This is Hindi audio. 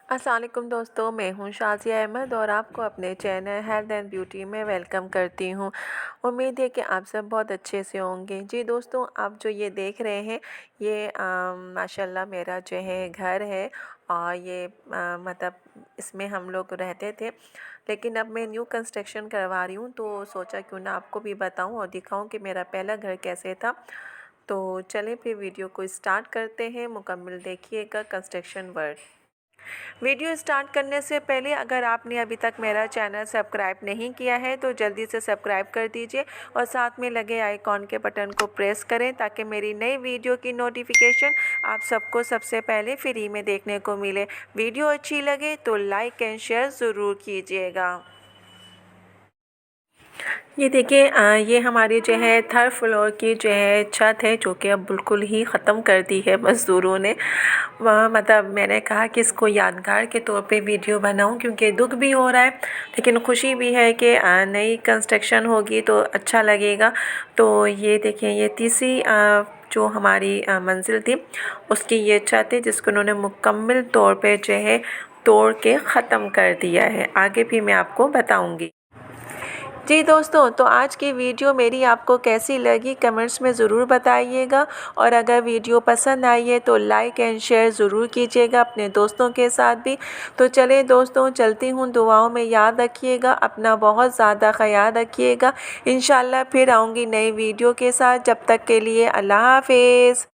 अस्सलाम वालेकुम दोस्तों, मैं हूं शाज़िया अहमद और आपको अपने चैनल हेल्थ एंड ब्यूटी में वेलकम करती हूं। उम्मीद है कि आप सब बहुत अच्छे से होंगे। जी दोस्तों, आप जो ये देख रहे हैं ये माशाल्लाह मेरा जो है घर है और ये मतलब इसमें हम लोग रहते थे, लेकिन अब मैं न्यू कंस्ट्रक्शन करवा रही हूँ तो सोचा क्यों ना आपको भी बताऊँ और दिखाऊँ कि मेरा पहला घर कैसे था। तो चलें फिर वीडियो को स्टार्ट करते हैं। मुकम्मल देखिएगा कंस्ट्रक्शन वर्क। वीडियो स्टार्ट करने से पहले अगर आपने अभी तक मेरा चैनल सब्सक्राइब नहीं किया है तो जल्दी से सब्सक्राइब कर दीजिए और साथ में लगे आइकॉन के बटन को प्रेस करें ताकि मेरी नई वीडियो की नोटिफिकेशन आप सबको सबसे पहले फ्री में देखने को मिले। वीडियो अच्छी लगे तो लाइक एंड शेयर ज़रूर कीजिएगा। ये देखिए, ये हमारी जो है थर्ड फ्लोर की जो है छत है, जो कि अब बिल्कुल ही ख़त्म कर दी है मज़दूरों ने। वह मतलब मैंने कहा कि इसको यादगार के तौर पे वीडियो बनाऊं, क्योंकि दुख भी हो रहा है लेकिन खुशी भी है कि नई कंस्ट्रक्शन होगी तो अच्छा लगेगा। तो ये देखिए, ये तीसरी जो हमारी मंजिल थी उसकी ये छत है, जिसको उन्होंने मुकम्मल तौर पे जो है तोड़ के ख़त्म कर दिया है। आगे भी मैं आपको बताऊंगी। जी दोस्तों, तो आज की वीडियो मेरी आपको कैसी लगी कमेंट्स में ज़रूर बताइएगा और अगर वीडियो पसंद आई है तो लाइक एंड शेयर ज़रूर कीजिएगा अपने दोस्तों के साथ भी। तो चलें दोस्तों, चलती हूँ, दुआओं में याद रखिएगा, अपना बहुत ज़्यादा ख्याल रखिएगा। इंशाल्लाह फिर आऊँगी नई वीडियो के साथ। जब तक के लिए अल्लाह हाफ़िज़।